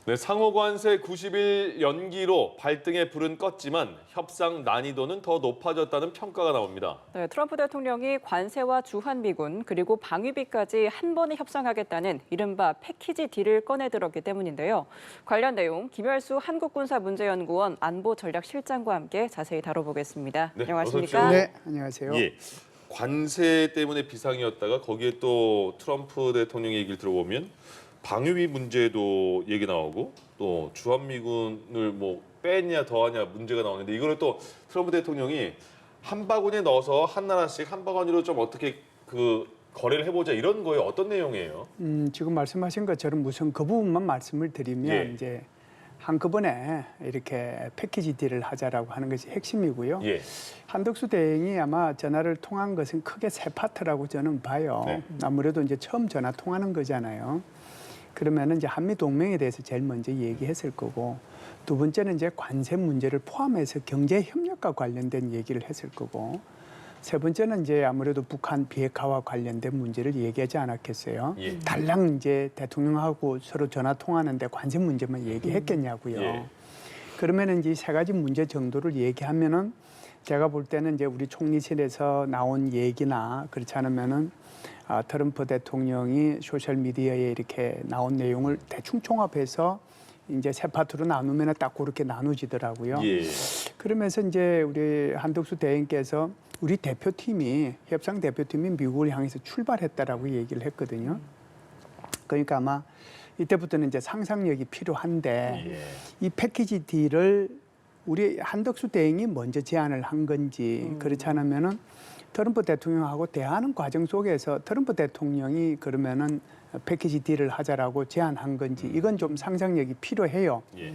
네, 상호 관세 90일 연기로 발등에 불은 껐지만 협상 난이도는 더 높아졌다는 평가가 나옵니다. 네, 트럼프 대통령이 관세와 주한미군 그리고 방위비까지 한 번에 협상하겠다는 이른바 패키지 딜을 꺼내들었기 때문인데요. 관련 내용 김열수 한국군사문제연구원 안보전략실장과 함께 자세히 다뤄보겠습니다. 네, 안녕하십니까? 어서 오십시오. 네, 안녕하세요. 예, 관세 때문에 비상이었다가 거기에 또 트럼프 대통령 얘기를 들어보면 방위비 문제도 얘기 나오고 또 주한미군을 뭐 빼냐 더하냐 문제가 나오는데 이거를 또 트럼프 대통령이 한 바구니에 넣어서 한 나라씩 한 바구니로 좀 어떻게 그 거래를 해보자 이런 거에 어떤 내용이에요? 지금 말씀하신 것처럼 우선 그 부분만 말씀을 드리면 예. 이제 한꺼번에 이렇게 패키지 딜을 하자라고 하는 것이 핵심이고요. 예, 한덕수 대행이 아마 전화를 통한 것은 크게 세 파트라고 저는 봐요. 네. 아무래도 이제 처음 전화 통하는 거잖아요. 그러면은 이제 한미 동맹에 대해서 제일 먼저 얘기했을 거고, 두 번째는 이제 관세 문제를 포함해서 경제 협력과 관련된 얘기를 했을 거고, 세 번째는 이제 아무래도 북한 비핵화와 관련된 문제를 얘기하지 않았겠어요. 예. 달랑 이제 대통령하고 서로 전화 통하는데 관세 문제만 얘기했겠냐고요. 예. 그러면은 이제 이 세 가지 문제 정도를 얘기하면은 제가 볼 때는 이제 우리 총리실에서 나온 얘기나 그렇지 않으면은 트럼프 대통령이 소셜 미디어에 이렇게 나온 내용을 대충 총합해서 이제 세 파트로 나누면 딱 그렇게 나누지더라고요. 예, 그러면서 이제 우리 한덕수 대행께서 우리 대표팀이 협상 대표팀이 미국을 향해서 출발했다라고 얘기를 했거든요. 그러니까 아마 이때부터는 이제 상상력이 필요한데 예. 이 패키지 딜을 우리 한덕수 대행이 먼저 제안을 한 건지 그렇지 않으면은 트럼프 대통령하고 대화하는 과정 속에서 트럼프 대통령이 그러면은 패키지 딜을 하자라고 제안한 건지 이건 좀 상상력이 필요해요. 예.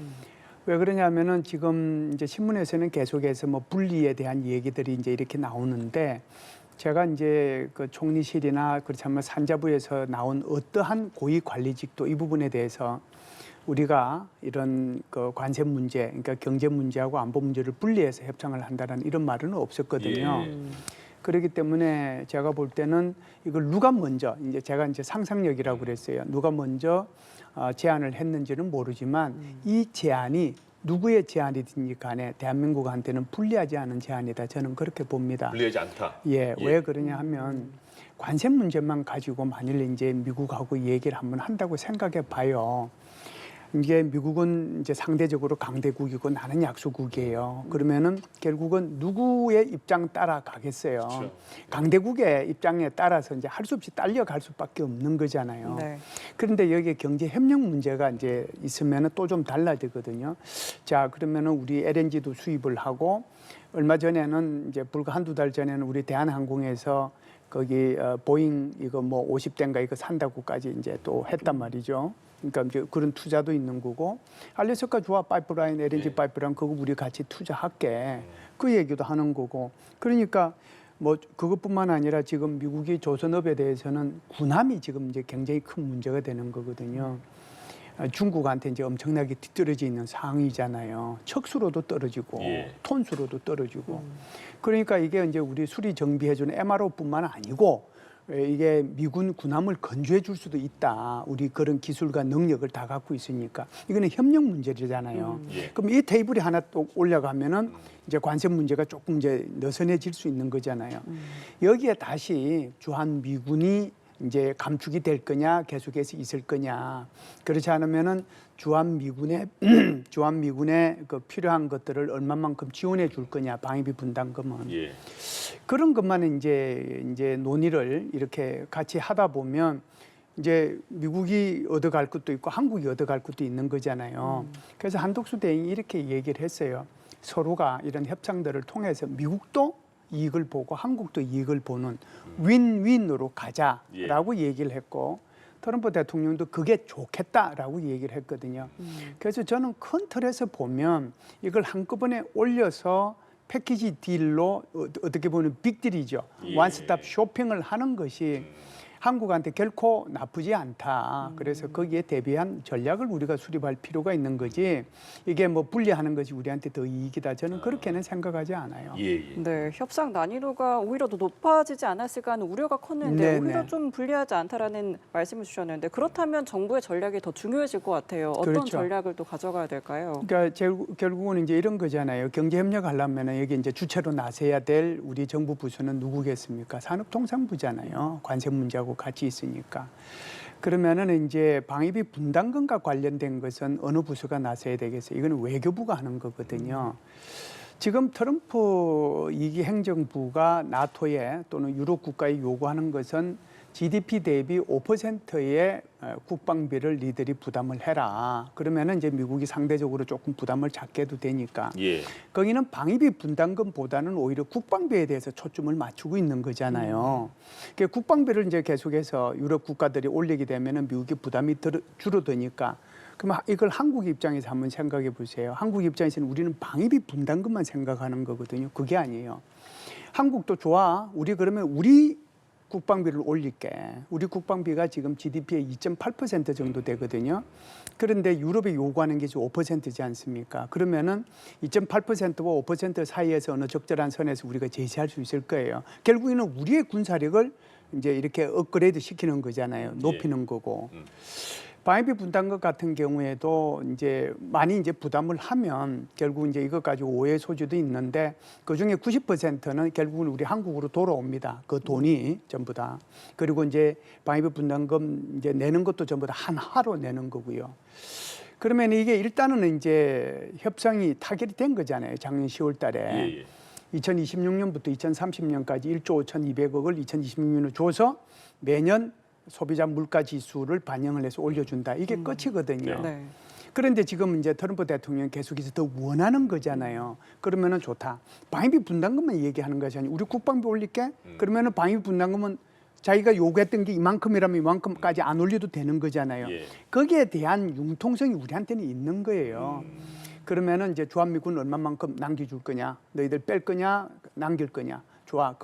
왜 그러냐면은 지금 이제 신문에서는 계속해서 뭐 분리에 대한 얘기들이 이제 이렇게 나오는데 제가 이제 그 총리실이나 그렇지 않으면 산자부에서 나온 어떠한 고위 관리직도 이 부분에 대해서 우리가 이런 그 관세 문제, 그러니까 경제 문제하고 안보 문제를 분리해서 협상을 한다는 이런 말은 없었거든요. 예. 그렇기 때문에 제가 볼 때는 이걸 누가 먼저 이제 제가 이제 상상력이라고 그랬어요. 누가 먼저 제안을 했는지는 모르지만 이 제안이 누구의 제안이든지 간에 대한민국한테는 불리하지 않은 제안이다. 저는 그렇게 봅니다. 불리하지 않다. 예, 왜 그러냐 하면 관세 문제만 가지고 만일 이제 미국하고 얘기를 한번 한다고 생각해 봐요. 이게 미국은 이제 상대적으로 강대국이고 나는 약소국이에요. 그러면은 결국은 누구의 입장 따라 가겠어요. 그렇죠. 강대국의 입장에 따라서 이제 할 수 없이 딸려갈 수밖에 없는 거잖아요. 네. 그런데 여기에 경제 협력 문제가 이제 있으면은 또 좀 달라지거든요. 자, 그러면은 우리 LNG도 수입을 하고 얼마 전에는 이제 불과 한두 달 전에는 우리 대한항공에서 거기 보잉 이거 뭐 50대인가 이거 산다고까지 이제 또 했단 말이죠. 그러니까 이제 그런 투자도 있는 거고 알래스카 주화 파이프라인, LNG 파이프라인 그거 우리 같이 투자할게 그 얘기도 하는 거고 그러니까 뭐 그것뿐만 아니라 지금 미국이 조선업에 대해서는 군함이 지금 이제 굉장히 큰 문제가 되는 거거든요. 중국한테 이제 엄청나게 뒤떨어져 있는 상황이잖아요. 척수로도 떨어지고 예. 톤수로도 떨어지고 그러니까 이게 이제 우리 수리 정비해주는 MRO뿐만 아니고 이게 미군 군함을 건조해 줄 수도 있다. 우리 그런 기술과 능력을 다 갖고 있으니까 이거는 협력 문제잖아요. 예. 그럼 이 테이블이 하나 또 올라가면은 이제 관세 문제가 조금 이제 느슨해질 수 있는 거잖아요. 여기에 다시 주한 미군이 이제 감축이 될 거냐, 계속해서 있을 거냐. 그렇지 않으면은 주한 미군의 그 필요한 것들을 얼마만큼 지원해 줄 거냐, 방위비 분담금은. 예. 그런 것만 이제 논의를 이렇게 같이 하다 보면 이제 미국이 얻어갈 것도 있고 한국이 얻어갈 것도 있는 거잖아요. 그래서 한덕수 대행이 이렇게 얘기를 했어요. 서로가 이런 협상들을 통해서 미국도 이익을 보고 한국도 이익을 보는 윈윈으로 가자라고 얘기를 했고 트럼프 대통령도 그게 좋겠다라고 얘기를 했거든요. 그래서 저는 큰 틀에서 보면 이걸 한꺼번에 올려서 패키지 딜로 어떻게 보면 빅딜이죠. 예. 원스톱 쇼핑을 하는 것이 한국한테 결코 나쁘지 않다. 그래서 거기에 대비한 전략을 우리가 수립할 필요가 있는 거지. 이게 뭐 분리하는 것이 우리한테 더 이익이다. 저는 그렇게는 생각하지 않아요. 예, 예. 네, 협상 난이도가 오히려 더 높아지지 않았을까 하는 우려가 컸는데 네, 오히려 네. 좀 불리하지 않다라는 말씀을 주셨는데 그렇다면 정부의 전략이 더 중요해질 것 같아요. 어떤 그렇죠. 전략을 또 가져가야 될까요? 그러니까 결국은 이제 이런 거잖아요. 경제 협력 하려면 여기 이제 주체로 나서야 될 우리 정부 부서는 누구겠습니까? 산업통상부잖아요. 관세 문제하고 같이 있으니까. 그러면은 이제 방위비 분담금과 관련된 것은 어느 부서가 나서야 되겠어요? 이거는 외교부가 하는 거거든요. 지금 트럼프 2기 행정부가 나토에 또는 유럽 국가에 요구하는 것은 GDP 대비 5%의 국방비를 니들이 부담을 해라. 그러면은 이제 미국이 상대적으로 조금 부담을 작게 해도 되니까. 예. 거기는 방위비 분담금보다는 오히려 국방비에 대해서 초점을 맞추고 있는 거잖아요. 그러니까 국방비를 이제 계속해서 유럽 국가들이 올리게 되면은 미국의 부담이 줄어드니까. 그럼 이걸 한국 입장에서 한번 생각해 보세요. 한국 입장에서는 우리는 방위비 분담금만 생각하는 거거든요. 그게 아니에요. 한국도 좋아. 우리 그러면 우리 국방비를 올릴게. 우리 국방비가 지금 GDP의 2.8% 정도 되거든요. 그런데 유럽이 요구하는 게 5%지 않습니까? 그러면은 2.8%와 5% 사이에서 어느 적절한 선에서 우리가 제시할 수 있을 거예요. 결국에는 우리의 군사력을 이제 이렇게 업그레이드 시키는 거잖아요. 높이는 거고. 방위비 분담금 같은 경우에도 이제 많이 이제 부담을 하면 결국 이제 이것 가지고 오해 소지도 있는데 그 중에 90%는 결국은 우리 한국으로 돌아옵니다. 그 돈이 전부 다. 그리고 이제 방위비 분담금 이제 내는 것도 전부 다 한화로 내는 거고요. 그러면 이게 일단은 이제 협상이 타결이 된 거잖아요. 작년 10월 달에. 예, 예. 2026년부터 2030년까지 1조 5,200억을 2026년에 줘서 매년 소비자 물가 지수를 반영을 해서 올려준다. 이게 끝이거든요. 네. 그런데 지금 이제 트럼프 대통령이 계속해서 더 원하는 거잖아요. 그러면은 좋다. 방위비 분담금만 얘기하는 것이 아니고 우리 국방비 올릴게. 그러면은 방위비 분담금은 자기가 요구했던 게 이만큼이라면 이만큼까지 안 올려도 되는 거잖아요. 예. 거기에 대한 융통성이 우리한테는 있는 거예요. 그러면은 이제 주한미군 얼마만큼 남겨줄 거냐, 너희들 뺄 거냐, 남길 거냐. 좋아.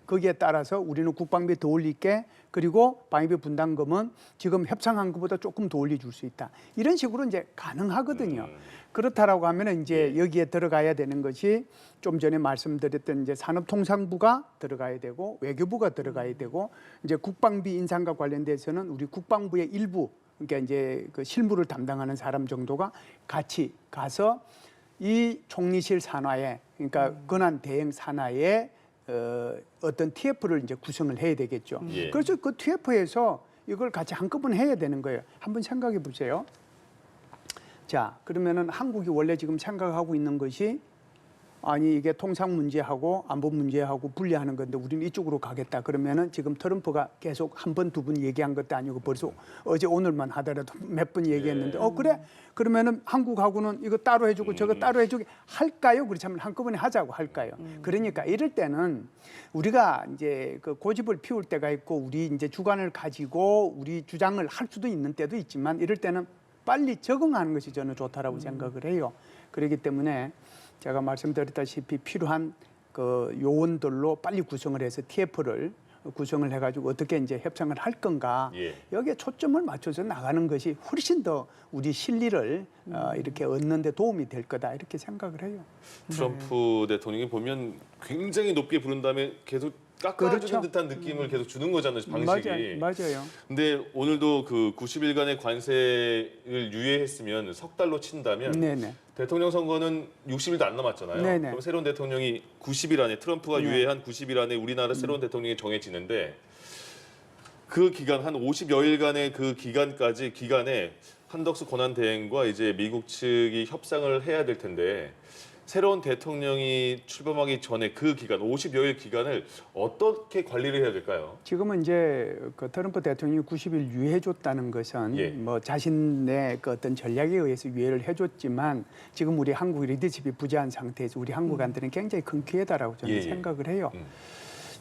거기에 따라서 우리는 국방비 더 올릴게. 그리고 방위비 분담금은 지금 협상한 것보다 조금 더 올려줄 수 있다. 이런 식으로 이제 가능하거든요. 그렇다라고 하면 이제 여기에 들어가야 되는 것이 좀 전에 말씀드렸던 이제 산업통상부가 들어가야 되고 외교부가 들어가야 되고 이제 국방비 인상과 관련돼서는 우리 국방부의 일부 그러니까 이제 그 실무를 담당하는 사람 정도가 같이 가서 이 총리실 산하에 그러니까 권한 대행 산하에 어떤 TF를 이제 구성을 해야 되겠죠. 예. 그래서 그 TF에서 이걸 같이 한꺼번에 해야 되는 거예요. 한번 생각해 보세요. 자, 그러면은 한국이 원래 지금 생각하고 있는 것이 아니 이게 통상 문제하고 안보 문제하고 분리하는 건데 우리는 이쪽으로 가겠다. 그러면은 지금 트럼프가 계속 한 번, 두 번 얘기한 것도 아니고 벌써 어제 오늘만 하더라도 몇 번 얘기했는데 그래? 그러면은 한국하고는 이거 따로 해주고 저거 따로 해주게 할까요? 그렇다면 한꺼번에 하자고 할까요? 그러니까 이럴 때는 우리가 이제 그 고집을 피울 때가 있고 우리 이제 주관을 가지고 우리 주장을 할 수도 있는 때도 있지만 이럴 때는 빨리 적응하는 것이 저는 좋다라고 생각을 해요. 그렇기 때문에 제가 말씀드렸다시피 필요한 그 요원들로 빨리 구성을 해서 TF를 구성을 해가지고 어떻게 이제 협상을 할 건가 예. 여기에 초점을 맞춰서 나가는 것이 훨씬 더 우리 실리를 이렇게 얻는 데 도움이 될 거다 이렇게 생각을 해요. 트럼프 대통령이 보면 굉장히 높게 부른 다음에 계속 깎아주는 그렇죠. 듯한 느낌을 계속 주는 거잖아요, 방식이. 맞아요. 근데 오늘도 그 90일간의 관세를 유예했으면 석 달로 친다면 네네. 대통령 선거는 60일도 안 남았잖아요. 네네. 그럼 새로운 대통령이 90일 안에 트럼프가 네. 유예한 90일 안에 우리나라 새로운 대통령이 정해지는데 그 기간 한 50여일간의 그 기간에 한덕수 권한대행과 이제 미국 측이 협상을 해야 될 텐데 새로운 대통령이 출범하기 전에 그 기간 50여일 기간을 어떻게 관리를 해야 될까요? 지금은 이제 그 트럼프 대통령이 90일 유예해줬다는 것은 예. 뭐 자신의 그 어떤 전략에 의해서 유예를 해줬지만 지금 우리 한국 리더십이 부재한 상태에서 우리 한국한테는 굉장히 큰 기회다라고 저는 예, 예. 생각을 해요.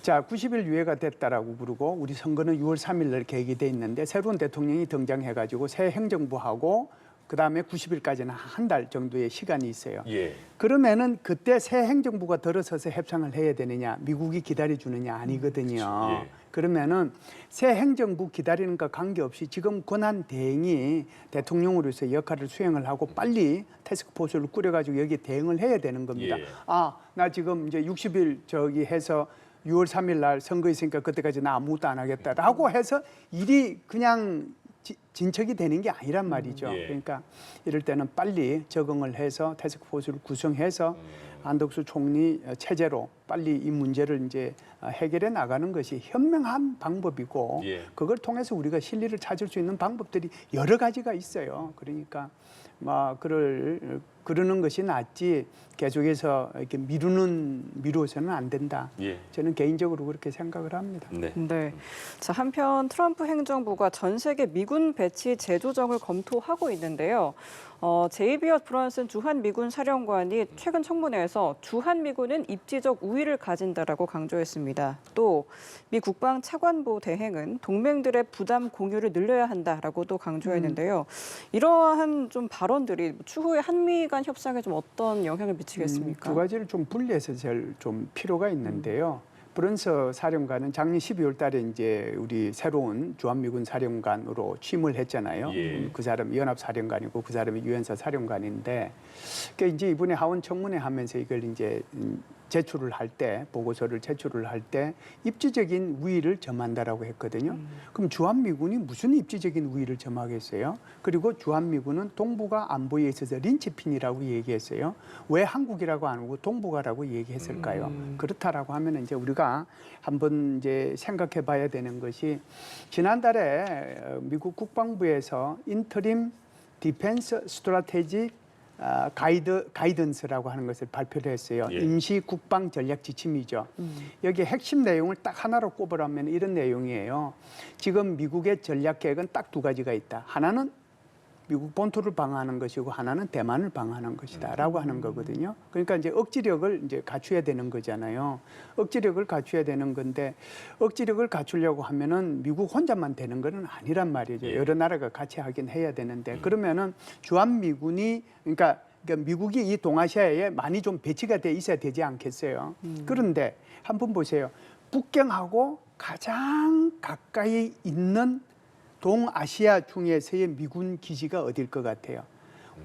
자, 90일 유예가 됐다라고 부르고 우리 선거는 6월 3일 날 계획이 돼 있는데 새로운 대통령이 등장해가지고 새 행정부하고 그다음에 90일까지는 한 달 정도의 시간이 있어요. 예. 그러면은 그때 새 행정부가 들어서서 협상을 해야 되느냐, 미국이 기다려주느냐 아니거든요. 예. 그러면은 새 행정부 기다리는 것 관계없이 지금 권한 대행이 대통령으로서 역할을 수행을 하고 빨리 태스크포스를 꾸려가지고 여기 대응을 해야 되는 겁니다. 예. 아, 나 지금 이제 60일 저기 해서 6월 3일 날 선거 있으니까 그때까지 나 아무것도 안 하겠다라고 해서 일이 그냥 진척이 되는 게 아니란 말이죠. 예. 그러니까 이럴 때는 빨리 적응을 해서 태스크포스를 구성해서 안덕수 총리 체제로 빨리 이 문제를 이제 해결해 나가는 것이 현명한 방법이고 예. 그걸 통해서 우리가 실리를 찾을 수 있는 방법들이 여러 가지가 있어요. 그러니까 그러는 것이 낫지 계속해서 이렇게 미루어서는 안 된다. 예. 저는 개인적으로 그렇게 생각을 합니다. 네. 네. 자, 한편 트럼프 행정부가 전 세계 미군 배치 재조정을 검토하고 있는데요. 제이비어 브런슨 주한 미군 사령관이 최근 청문회에서 주한 미군은 입지적 우위를 가진다라고 강조했습니다. 또 미 국방 차관보 대행은 동맹들의 부담 공유를 늘려야 한다라고도 강조했는데요. 이러한 좀 발언들이 추후에 한미 간 협상에 좀 어떤 영향을 미치겠습니까? 두 가지를 좀 분리해서 좀 필요가 있는데요. 브런서 사령관은 작년 12월 달에 이제 우리 새로운 주한미군 사령관으로 취임을 했잖아요. 예. 그 사람이 연합사령관이고 그 사람이 유엔사 사령관인데 그러니까 이제 이번에 하원 청문회 하면서 이걸 이제 제출을 할 때 보고서를 제출을 할 때 입지적인 우위를 점한다라고 했거든요. 그럼 주한미군이 무슨 입지적인 우위를 점하겠어요? 그리고 주한미군은 동북아 안보에 있어서 린치핀이라고 얘기했어요. 왜 한국이라고 안 하고 동북아라고 얘기했을까요? 그렇다라고 하면 이제 우리가 한번 이제 생각해봐야 되는 것이 지난달에 미국 국방부에서 인터림 디펜스 스트라테지 가이던스라고 하는 것을 발표를 했어요. 예. 임시 국방 전략 지침이죠. 여기 핵심 내용을 딱 하나로 꼽으라면 이런 내용이에요. 지금 미국의 전략 계획은 딱 두 가지가 있다. 하나는 미국 본토를 방어하는 것이고 하나는 대만을 방어하는 것이다라고 하는 거거든요. 그러니까 이제 억지력을 이제 갖춰야 되는 거잖아요. 억지력을 갖춰야 되는 건데 억지력을 갖추려고 하면은 미국 혼자만 되는 거는 아니란 말이죠. 여러 나라가 같이 하긴 해야 되는데 그러면은 주한미군이 그러니까 미국이 이 동아시아에 많이 좀 배치가 돼 있어야 되지 않겠어요. 그런데 한번 보세요. 북경하고 가장 가까이 있는 동아시아 중에서의 미군 기지가 어딜 것 같아요?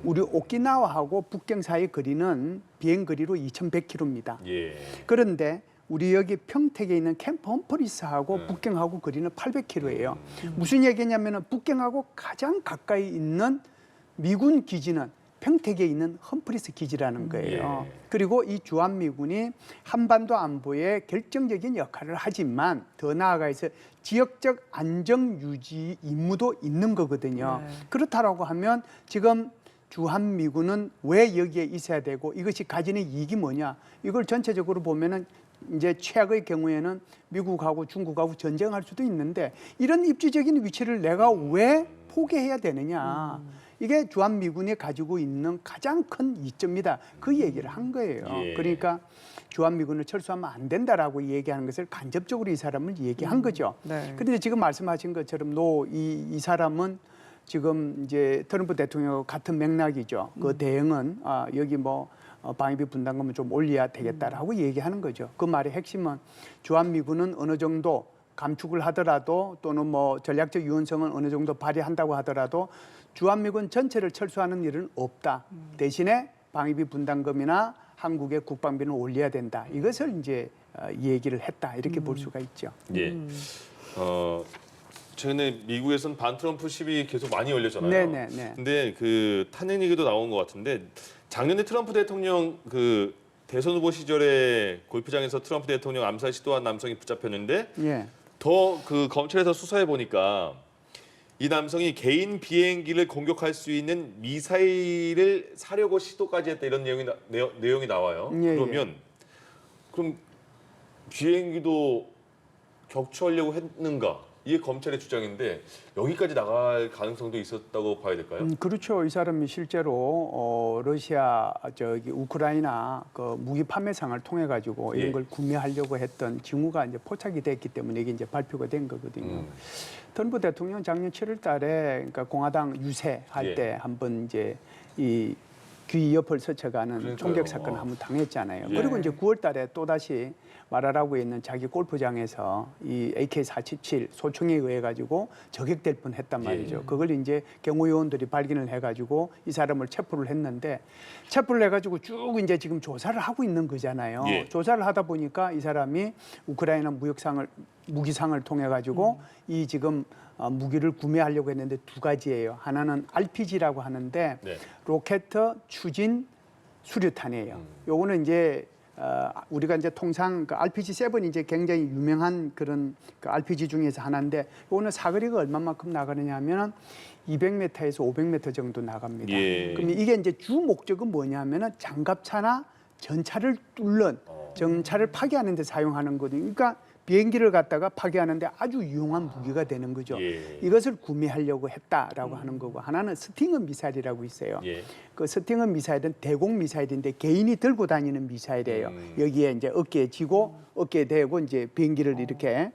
우리 오키나와하고 북경 사이 거리는 비행 거리로 2,100km입니다. 예. 그런데 우리 여기 평택에 있는 캠프 험프리스하고 북경하고 거리는 800km예요. 무슨 얘기냐면은 북경하고 가장 가까이 있는 미군 기지는 평택에 있는 험프리스 기지라는 거예요. 예. 그리고 이 주한미군이 한반도 안보에 결정적인 역할을 하지만 더 나아가서 지역적 안정 유지 임무도 있는 거거든요. 네. 그렇다라고 하면 지금 주한미군은 왜 여기에 있어야 되고 이것이 가지는 이익이 뭐냐? 이걸 전체적으로 보면은 이제 최악의 경우에는 미국하고 중국하고 전쟁할 수도 있는데 이런 입지적인 위치를 내가 왜 포기해야 되느냐? 이게 주한미군이 가지고 있는 가장 큰 이점이다. 그 얘기를 한 거예요. 예. 그러니까 주한미군을 철수하면 안 된다라고 얘기하는 것을 간접적으로 이 사람을 얘기한 거죠. 네. 그런데 지금 말씀하신 것처럼 이 사람은 지금 이제 트럼프 대통령과 같은 맥락이죠. 그 대응은 여기 방위비 분담금을 좀 올려야 되겠다라고 얘기하는 거죠. 그 말의 핵심은 주한미군은 어느 정도 감축을 하더라도 또는 전략적 유연성은 어느 정도 발휘한다고 하더라도 주한미군 전체를 철수하는 일은 없다. 대신에 방위비 분담금이나 한국의 국방비는 올려야 된다. 이것을 이제 얘기를 했다. 이렇게 볼 수가 있죠. 예. 최근에 미국에서는 반트럼프 시위 계속 많이 열렸잖아요. 네네네. 근데 그 탄핵 얘기도 나온 것 같은데 작년에 트럼프 대통령 그 대선 후보 시절에 골프장에서 트럼프 대통령 암살 시도한 남성이 붙잡혔는데 예. 더 그 검찰에서 수사해 보니까 이 남성이 개인 비행기를 공격할 수 있는 미사일을 사려고 시도까지 했다 이런 내용이 나와요. 예, 그러면 그럼 비행기도 격추하려고 했는가? 이게 검찰의 주장인데 여기까지 나갈 가능성도 있었다고 봐야 될까요? 그렇죠. 이 사람이 실제로 러시아 우크라이나 그 무기 판매상을 통해 가지고 이런 예. 걸 구매하려고 했던 징후가 이제 포착이 됐기 때문에 이게 이제 발표가 된 거거든요. 트럼프 대통령 작년 7월 달에 그러니까 공화당 유세할 예. 때 한번 이제 이 귀 옆을 스쳐가는 그러니까요. 총격 사건 한번 당했잖아요. 예. 그리고 이제 9월달에 또 다시 마라라구에 있는 자기 골프장에서 이 AK-47 소총에 의해 가지고 저격될 뻔했단 말이죠. 예. 그걸 이제 경호요원들이 발견을 해가지고 이 사람을 체포를 했는데 체포를 해가지고 쭉 이제 지금 조사를 하고 있는 거잖아요. 예. 조사를 하다 보니까 이 사람이 우크라이나 무기상을 통해 가지고 이 지금 무기를 구매하려고 했는데 두 가지예요. 하나는 RPG라고 하는데 네. 로켓 추진 수류탄이에요. 요거는 이제 우리가 이제 통상 그 RPG-7이 이제 굉장히 유명한 그런 그 RPG 중에서 하나인데 요거는 사거리가 얼마만큼 나가느냐면은 200m에서 500m 정도 나갑니다. 예. 그럼 이게 이제 주 목적은 뭐냐면은 장갑차나 전차를 뚫는 전차를 파괴하는 데 사용하는 거거든요. 그러니까 비행기를 갖다가 파괴하는데 아주 유용한 무기가 되는 거죠. 예. 이것을 구매하려고 했다라고 하는 거고 하나는 스팅어 미사일이라고 있어요. 예. 그 스팅어 미사일은 대공 미사일인데 개인이 들고 다니는 미사일이에요. 여기에 이제 어깨에 지고 어깨에 대고 이제 비행기를 이렇게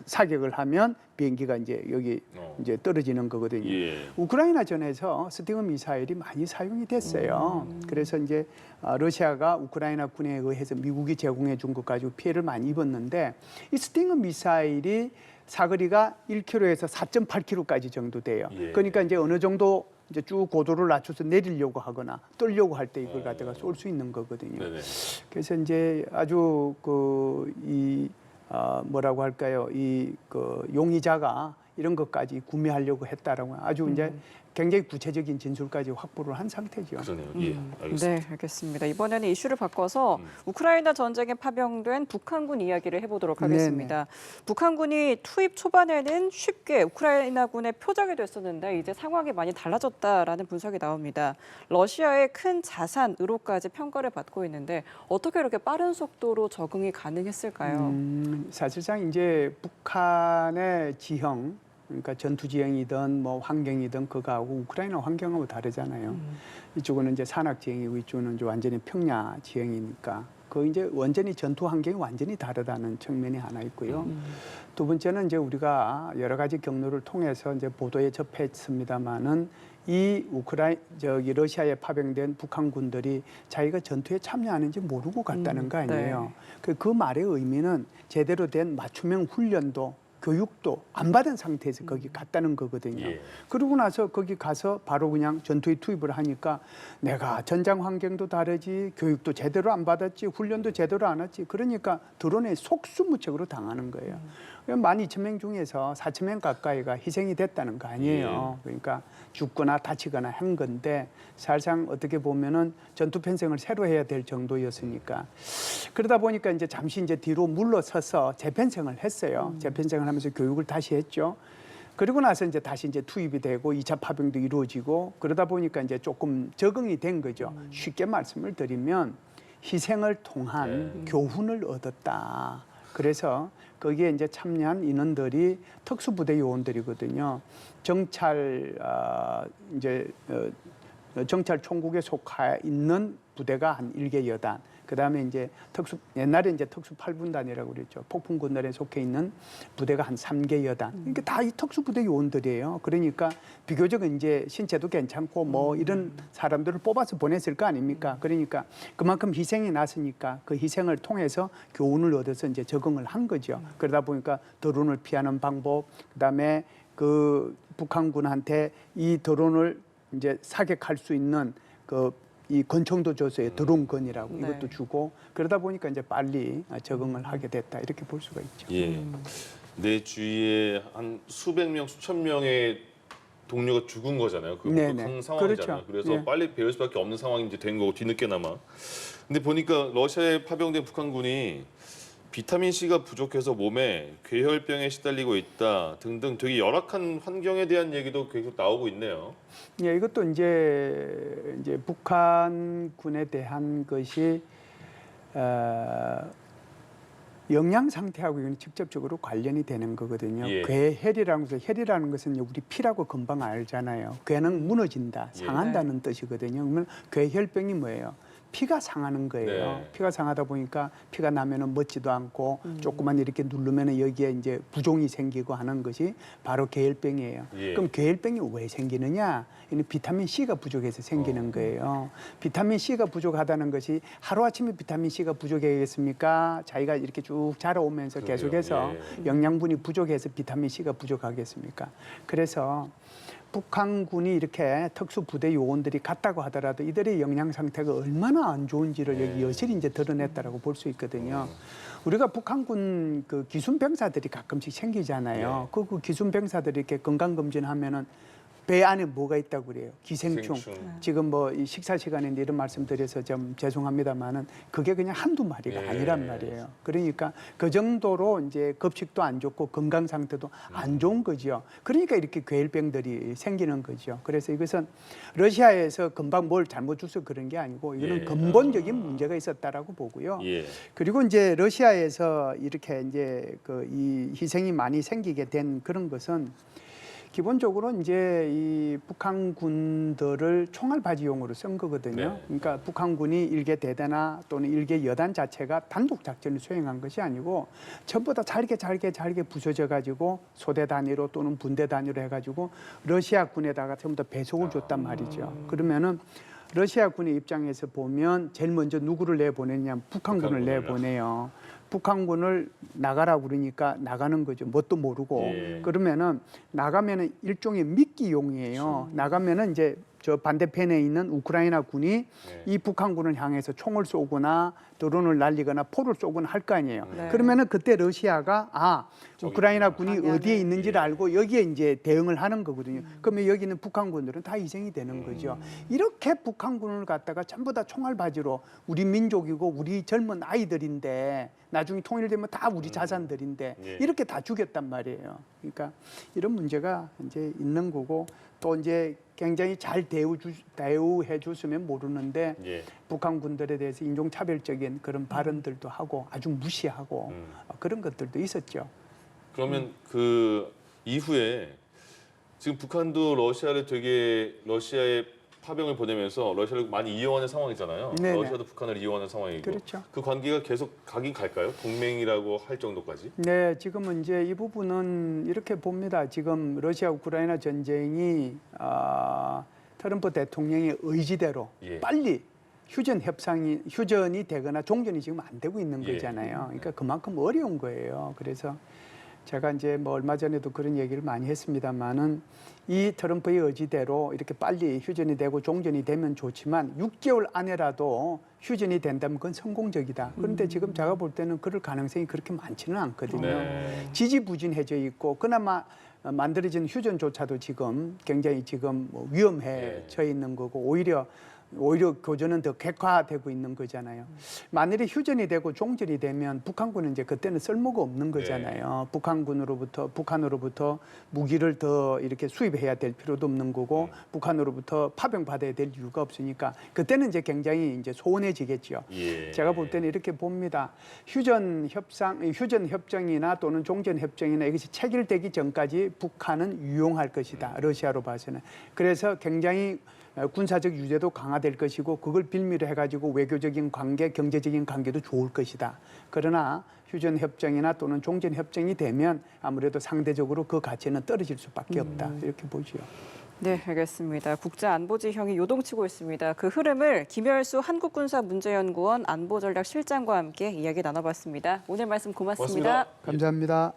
사격을 하면 비행기가 이제 여기 이제 떨어지는 거거든요. 예. 우크라이나 전에서 스팅어 미사일이 많이 사용이 됐어요. 그래서 이제 러시아가 우크라이나 군에 의해서 미국이 제공해 준 것 가지고 피해를 많이 입었는데 이 스팅어 미사일이 사거리가 1km에서 4.8km까지 정도 돼요. 예. 그러니까 이제 어느 정도 이제 쭉 고도를 낮춰서 내리려고 하거나 떨려고 할 때 이걸 갖다가 쏠 수 있는 거거든요. 네네. 그래서 이제 아주 뭐라고 할까요? 그 용의자가 이런 것까지 구매하려고 했다라고 아주 이제 굉장히 구체적인 진술까지 확보를 한 상태죠. 그러네요. 예. 알겠습니다. 네, 알겠습니다. 이번에는 이슈를 바꿔서 우크라이나 전쟁에 파병된 북한군 이야기를 해보도록 하겠습니다. 북한군이 투입 초반에는 쉽게 우크라이나군의 표적이 됐었는데 이제 상황이 많이 달라졌다라는 분석이 나옵니다. 러시아의 큰 자산으로까지 평가를 받고 있는데 어떻게 이렇게 빠른 속도로 적응이 가능했을까요? 사실상 이제 북한의 지형 그러니까 전투 지형이든 뭐 환경이든 그거하고 우크라이나 환경하고 다르잖아요. 이쪽은 이제 산악 지형이고 이쪽은 이제 완전히 평야 지형이니까 그 이제 완전히 전투 환경이 완전히 다르다는 측면이 하나 있고요. 두 번째는 이제 우리가 여러 가지 경로를 통해서 이제 보도에 접했습니다마는 이 러시아에 파병된 북한 군들이 자기가 전투에 참여하는지 모르고 갔다는 거 아니에요. 그 말의 의미는 제대로 된 맞춤형 훈련도 교육도 안 받은 상태에서 거기 갔다는 거거든요. 예. 그러고 나서 거기 가서 바로 그냥 전투에 투입을 하니까 내가 전장 환경도 다르지, 교육도 제대로 안 받았지, 훈련도 제대로 안 했지. 그러니까 드론에 속수무책으로 당하는 거예요. 12,000명 중에서 4,000명 가까이가 희생이 됐다는 거 아니에요. 그러니까 죽거나 다치거나 한 건데 사실상 어떻게 보면은 전투 편성을 새로 해야 될 정도였으니까 그러다 보니까 이제 잠시 이제 뒤로 물러서서 재편성을 했어요. 재편성을 하면서 교육을 다시 했죠. 그리고 나서 이제 다시 이제 투입이 되고 2차 파병도 이루어지고 그러다 보니까 이제 조금 적응이 된 거죠. 쉽게 말씀을 드리면 희생을 통한 교훈을 얻었다. 그래서 거기에 이제 참여한 인원들이 특수부대 요원들이거든요. 정찰 총국에 속해 있는 부대가 한 1개 여단. 그다음에 이제 옛날에 이제 특수 8분단이라고 그랬죠. 폭풍군단에 속해 있는 부대가 한 3개 여단. 그러니까 다 이 특수부대 요원들이에요. 그러니까 비교적 이제 신체도 괜찮고 뭐 이런 사람들을 뽑아서 보냈을 거 아닙니까? 그러니까 그만큼 희생이 났으니까 그 희생을 통해서 교훈을 얻어서 이제 적응을 한 거죠. 그러다 보니까 드론을 피하는 방법, 그다음에 그 북한군한테 이 드론을 이제 사격할 수 있는 이 권총도 줬어요. 드론건이라고 이것도 주고 그러다 보니까 이제 빨리 적응을 하게 됐다 이렇게 볼 수가 있죠. 예. 내 주위에 한 수백 명, 수천 명의 동료가 죽은 거잖아요. 그 극한 상황이잖아요. 그렇죠. 그래서 예. 빨리 배울 수밖에 없는 상황이 이제 된 거고 뒤늦게나마. 근데 보니까 러시아에 파병된 북한군이 비타민 C가 부족해서 몸에 괴혈병에 시달리고 있다 등등 되게 열악한 환경에 대한 얘기도 계속 나오고 있네요. 예, 이것도 이제 북한군에 대한 것이 영양 상태하고 이건 직접적으로 관련이 되는 거거든요. 예. 괴혈이라는 것은 혈이라는 것은 우리 피라고 금방 알잖아요. 괴는 무너진다, 상한다는 뜻이거든요. 그러면 괴혈병이 뭐예요? 피가 상하는 거예요. 네. 피가 상하다 보니까 피가 나면은 먹지도 않고 조금만 이렇게 누르면은 여기에 이제 부종이 생기고 하는 것이 바로 계열병이에요. 예. 그럼 계열병이 왜 생기느냐? 이는 비타민 C가 부족해서 생기는 거예요. 비타민 C가 부족하다는 것이 하루아침에 비타민 C가 부족하겠습니까? 자기가 이렇게 쭉 자라오면서 그러게요. 계속해서 예. 영양분이 부족해서 비타민 C가 부족하겠습니까? 그래서 북한군이 이렇게 특수부대 요원들이 갔다고 하더라도 이들의 영양 상태가 얼마나 안 좋은지를 여기 여실히 이제 드러냈다라고 볼 수 있거든요. 우리가 북한군 그 기순병사들이 가끔씩 생기잖아요. 그 기순병사들이 이렇게 건강검진하면은 배 안에 뭐가 있다고 그래요? 기생충. 지금 뭐 이 식사 시간인데 이런 말씀 드려서 좀 죄송합니다만은 그게 그냥 한두 마리가 예. 아니란 말이에요. 그러니까 그 정도로 이제 급식도 안 좋고 건강 상태도 안 좋은 거죠. 그러니까 이렇게 괴혈병들이 생기는 거죠. 그래서 이것은 러시아에서 금방 뭘 잘못 줘서 그런 게 아니고 이거는 예. 근본적인 문제가 있었다라고 보고요. 예. 그리고 이제 러시아에서 이렇게 이제 그 이 희생이 많이 생기게 된 그런 것은 기본적으로 이제 이 북한군들을 총알바지용으로 쓴 거거든요. 네. 그러니까 북한군이 일개 대대나 또는 일개 여단 자체가 단독 작전을 수행한 것이 아니고 전부 다 잘게 부서져 가지고 소대 단위로 또는 분대 단위로 해가지고 러시아군에다가 전부 다 배속을 줬단 말이죠. 그러면은 러시아군의 입장에서 보면 제일 먼저 누구를 내보내냐? 북한군을 내보내요. 북한군을 나가라 그러니까 나가는 거죠. 뭣도 모르고. 예. 그러면은 나가면은 일종의 미끼용이에요. 나가면은 이제 저 반대편에 있는 우크라이나 군이 이 북한군을 향해서 총을 쏘거나 드론을 날리거나 포를 쏘거나 할 거 아니에요. 네. 그러면은 그때 러시아가 우크라이나 군이 방향을. 어디에 있는지를 알고 여기에 이제 대응을 하는 거거든요. 그러면 여기 있는 북한군들은 다 희생이 되는 거죠. 이렇게 북한군을 갖다가 전부 다 총알바지로 우리 민족이고 우리 젊은 아이들인데 나중에 통일되면 다 우리 자산들인데 예. 이렇게 다 죽였단 말이에요. 그러니까 이런 문제가 이제 있는 거고 또 이제 굉장히 잘 대우해 줬으면 모르는데 예. 북한군들에 대해서 인종차별적인 그런 발언들도 하고 아주 무시하고 그런 것들도 있었죠. 그러면 그 이후에 지금 북한도 러시아에 파병을 보내면서 러시아를 많이 이용하는 상황이잖아요. 네네. 러시아도 북한을 이용하는 상황이고. 그렇죠. 그 관계가 계속 가긴 갈까요? 동맹이라고 할 정도까지? 네, 지금은 이제 이 부분은 이렇게 봅니다. 지금 러시아 우크라이나 전쟁이 트럼프 대통령의 의지대로 예. 빨리 휴전이 되거나 종전이 지금 안 되고 있는 예. 거잖아요. 그러니까 그만큼 어려운 거예요. 그래서 제가 이제 뭐 얼마 전에도 그런 얘기를 많이 했습니다만은 이 트럼프의 의지대로 이렇게 빨리 휴전이 되고 종전이 되면 좋지만 6개월 안에라도 휴전이 된다면 그건 성공적이다. 그런데 지금 제가 볼 때는 그럴 가능성이 그렇게 많지는 않거든요. 네. 지지부진해져 있고 그나마 만들어진 휴전조차도 지금 굉장히 지금 뭐 위험해져 있는 거고 오히려 교전은 더 객화되고 있는 거잖아요. 만일에 휴전이 되고 종전이 되면 북한군은 이제 그때는 쓸모가 없는 거잖아요. 북한으로부터 무기를 더 이렇게 수입해야 될 필요도 없는 거고 북한으로부터 파병받아야 될 이유가 없으니까 그때는 이제 굉장히 이제 소원해지겠죠. 예. 제가 볼 때는 이렇게 봅니다. 휴전 협정이나 또는 종전 협정이나 이것이 체결되기 전까지 북한은 유용할 것이다. 러시아로 봐서는. 그래서 굉장히 군사적 유죄도 강화될 것이고 그걸 빌미로 해가지고 외교적인 관계, 경제적인 관계도 좋을 것이다. 그러나 휴전 협정이나 또는 종전 협정이 되면 아무래도 상대적으로 그 가치는 떨어질 수밖에 없다. 이렇게 보죠. 네, 알겠습니다. 국제안보지형이 요동치고 있습니다. 그 흐름을 김열수 한국군사문제연구원 안보전략실장과 함께 이야기 나눠봤습니다. 오늘 말씀 고맙습니다. 고맙습니다. 감사합니다.